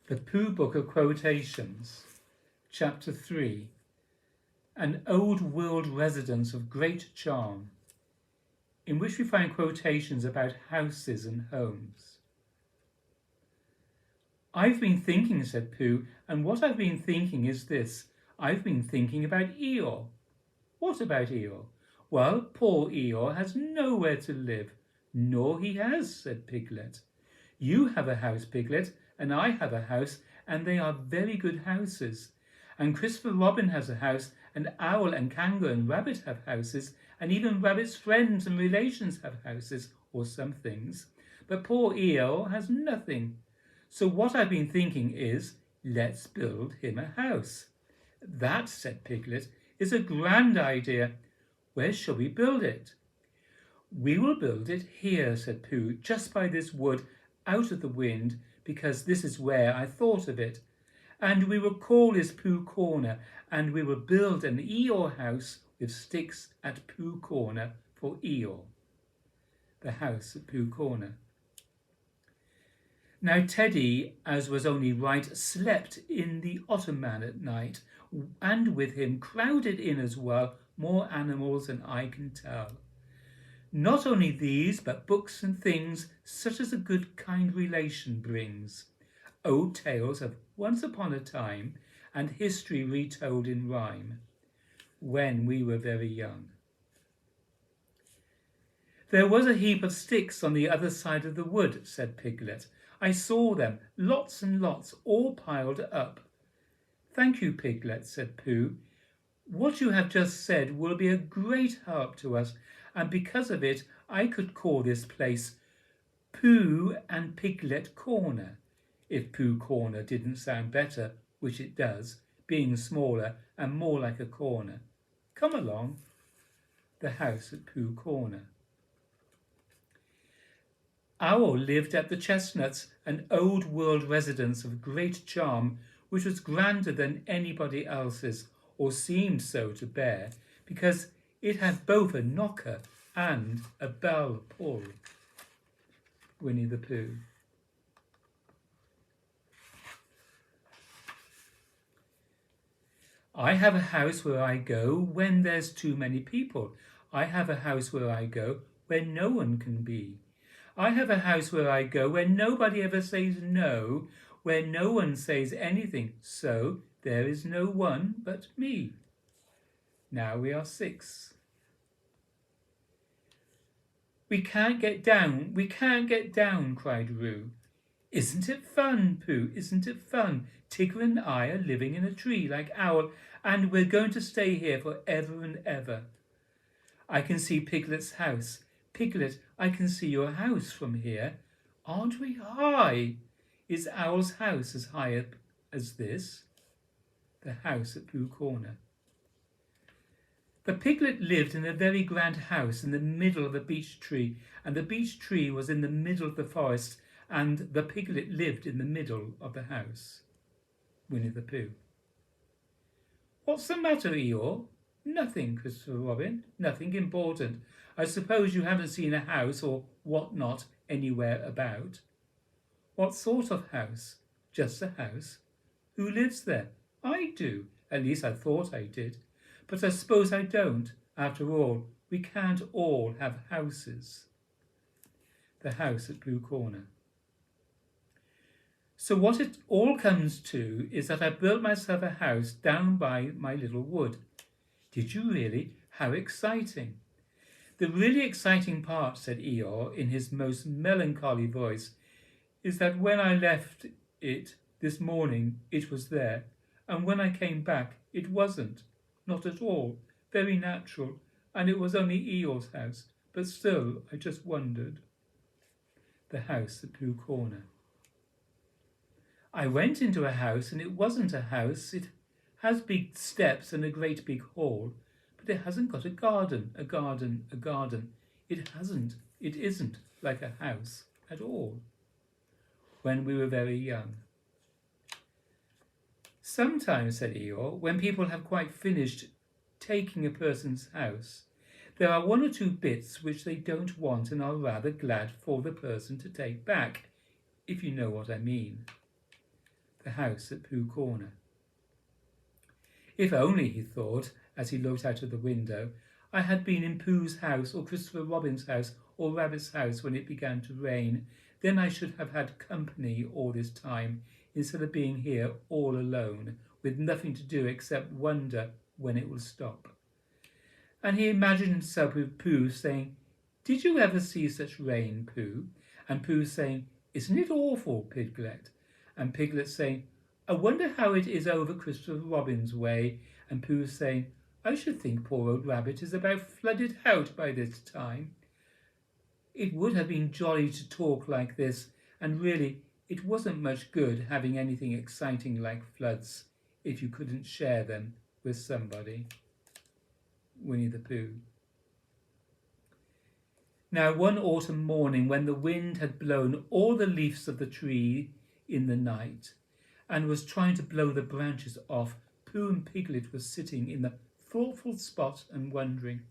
The Pooh Book of Quotations, Chapter 3, An Old World Residence of Great Charm, in which we find quotations about houses and homes. I've been thinking, said Pooh, and what I've been thinking is this. I've been thinking about Eeyore. What about Eeyore? Well, poor Eeyore has nowhere to live. Nor he has, said Piglet. You have a house, Piglet, and I have a house, and they are very good houses. And Christopher Robin has a house, and Owl and Kangaroo and Rabbit have houses, and even Rabbit's friends and relations have houses, or some things. But poor Eeyore has nothing. So what I've been thinking is, let's build him a house. That, said Piglet, is a grand idea. Where shall we build it? We will build it here, said Pooh, just by this wood, out of the wind, because this is where I thought of it. And we will call this Pooh Corner, and we will build an Eeyore house with sticks at Pooh Corner for Eeyore. The house at Pooh Corner. Now Teddy, as was only right, slept in the ottoman at night, and with him crowded in as well more animals than I can tell. Not only these, but books and things such as a good kind relation brings. Old tales of once upon a time, and history retold in rhyme, when we were very young. There was a heap of sticks on the other side of the wood, said Piglet. I saw them, lots and lots, all piled up. Thank you, Piglet, said Pooh. What you have just said will be a great help to us, and because of it I could call this place Pooh and Piglet Corner, if Pooh Corner didn't sound better, which it does, being smaller and more like a corner. Come along. The house at Pooh Corner. Owl lived at the Chestnuts, an old world residence of great charm, which was grander than anybody else's, or seemed so to bear, because it had both a knocker and a bell pull. Winnie the Pooh. I have a house where I go when there's too many people. I have a house where I go where no one can be. I have a house where I go where nobody ever says no, where no one says anything, so there is no one but me. Now we are 6. We can't get down, we can't get down, cried Roo. Isn't it fun, Pooh, isn't it fun? Tigger and I are living in a tree like Owl, and we're going to stay here for ever and ever. I can see Piglet's house. Piglet, I can see your house from here. Aren't we high? Is Owl's house as high up as this? The house at Pooh Corner. The Piglet lived in a very grand house in the middle of a beech tree, and the beech tree was in the middle of the forest, and the Piglet lived in the middle of the house. Winnie the Pooh. What's the matter, Eeyore? Nothing, Christopher Robin, nothing important. I suppose you haven't seen a house or what not anywhere about. What sort of house? Just a house. Who lives there? I do. At least I thought I did. But I suppose I don't. After all, we can't all have houses. The house at Pooh Corner. So what it all comes to is that I built myself a house down by my little wood. Did you really? How exciting. The really exciting part, said Eeyore in his most melancholy voice, is that when I left it this morning it was there, and when I came back it wasn't. Not at all. Very natural, and it was only Eeyore's house, but still I just wondered. The house at Pooh Corner. I went into a house and it wasn't a house. It has big steps and a great big hall, but it hasn't got a garden. It isn't like a house at all. When we were very young. Sometimes, said Eeyore, when people have quite finished taking a person's house, there are 1 or 2 bits which they don't want and are rather glad for the person to take back, if you know what I mean. The house at Pooh Corner. If only, he thought, as he looked out of the window, I had been in Pooh's house or Christopher Robin's house or Rabbit's house when it began to rain, then I should have had company all this time, instead of being here all alone, with nothing to do except wonder when it will stop. And he imagined himself with Pooh saying, "Did you ever see such rain, Pooh?" And Pooh saying, "Isn't it awful, Piglet?" And Piglet saying, "I wonder how it is over Christopher Robin's way." And Pooh saying, "I should think poor old Rabbit is about flooded out by this time." It would have been jolly to talk like this, and really it wasn't much good having anything exciting like floods if you couldn't share them with somebody. Winnie the Pooh. Now, one autumn morning, when the wind had blown all the leaves of the tree in the night and was trying to blow the branches off, Pooh and Piglet were sitting in the thoughtful spot and wondering.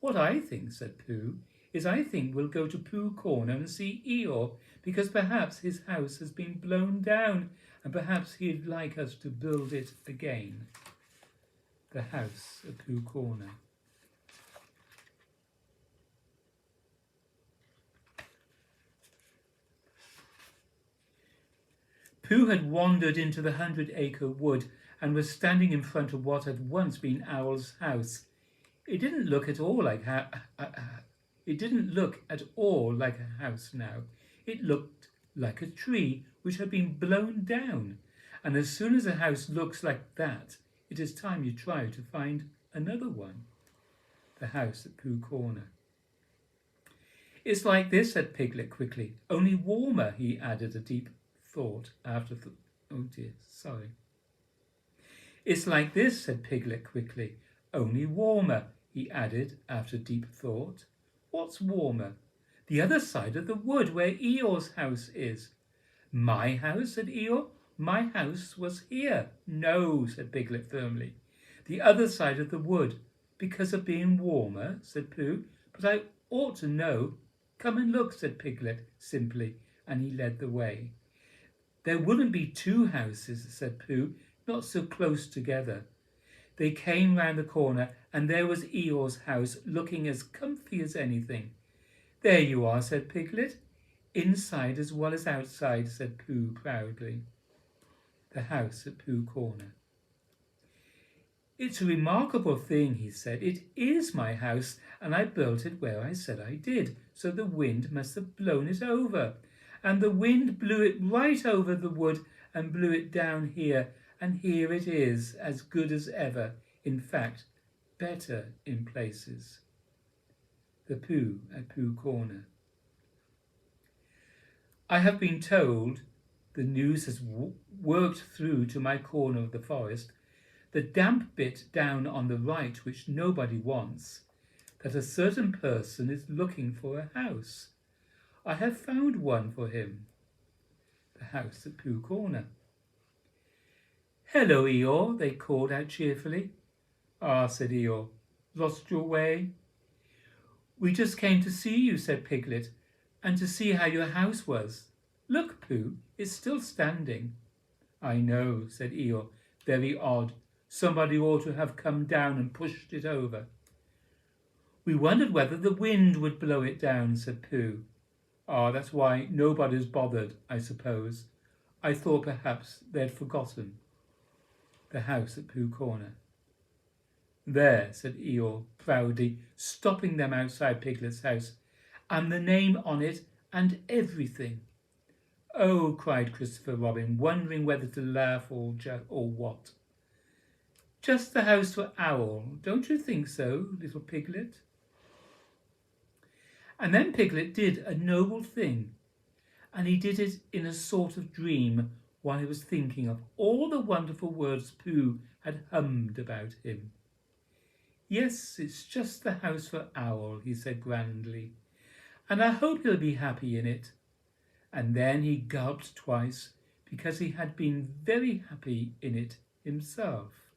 "What I think," said Pooh, "is I think we'll go to Pooh Corner and see Eeyore, because perhaps his house has been blown down and perhaps he'd like us to build it again." The house at Pooh Corner. Pooh had wandered into the 100-acre wood and was standing in front of what had once been Owl's house. It didn't look at all like a house now. It looked like a tree which had been blown down. And as soon as a house looks like that, it is time you try to find another one. The house at Pooh Corner. "It's like this," said Piglet quickly. "Only warmer," he added a deep thought after oh dear, sorry. "It's like this," said Piglet quickly. "Only warmer," he added after deep thought. "What's warmer?" "The other side of the wood where Eeyore's house is." "My house?" said Eeyore. "My house was here." "No," said Piglet firmly. "The other side of the wood." "Because of being warmer?" said Pooh. "But I ought to know." "Come and look," said Piglet simply, and he led the way. "There wouldn't be two houses," said Pooh, "not so close together." They came round the corner, and there was Eeyore's house, looking as comfy as anything. "There you are," said Piglet. "Inside as well as outside," said Pooh proudly. The house at Pooh Corner. "It's a remarkable thing," he said. "It is my house, and I built it where I said I did, so the wind must have blown it over. And the wind blew it right over the wood and blew it down here, and here it is, as good as ever, in fact, better in places." The Pooh at Pooh Corner. "I have been told," the news has worked through to my corner of the forest, the damp bit down on the right which nobody wants, that a certain person is looking for a house. I have found one for him. The house at Pooh Corner. "Hello, Eeyore," they called out cheerfully. "Ah," said Eeyore, "lost your way?" "We just came to see you," said Piglet, "and to see how your house was. Look, Pooh, it's still standing." "I know," said Eeyore, "very odd. Somebody ought to have come down and pushed it over." "We wondered whether the wind would blow it down," said Pooh. "Ah, that's why nobody's bothered, I suppose. I thought perhaps they'd forgotten." The house at Pooh Corner. "There," said Eeyore proudly, stopping them outside Piglet's house, "and the name on it and everything." "Oh," cried Christopher Robin, wondering whether to laugh or what. "Just the house for Owl, don't you think so, little Piglet?" And then Piglet did a noble thing, and he did it in a sort of dream while he was thinking of all the wonderful words Pooh had hummed about him. "Yes, it's just the house for Owl," he said grandly, "and I hope he'll be happy in it." And then he gulped twice, because he had been very happy in it himself.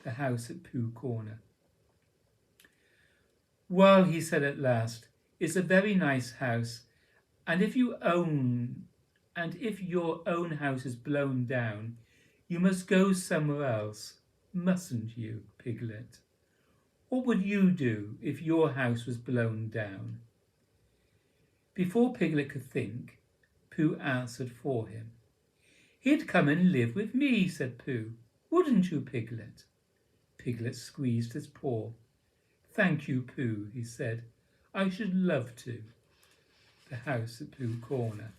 The house at Pooh Corner. "Well," he said at last, "it's a very nice house, and if you own and if your own house is blown down, you must go somewhere else, mustn't you, Piglet? What would you do if your house was blown down? Before Piglet could think, Pooh answered for him. He'd come and live with me, said Pooh. Wouldn't you, Piglet? Piglet squeezed his paw. Thank you, Pooh, he said. I should love to. The house at Pooh Corner.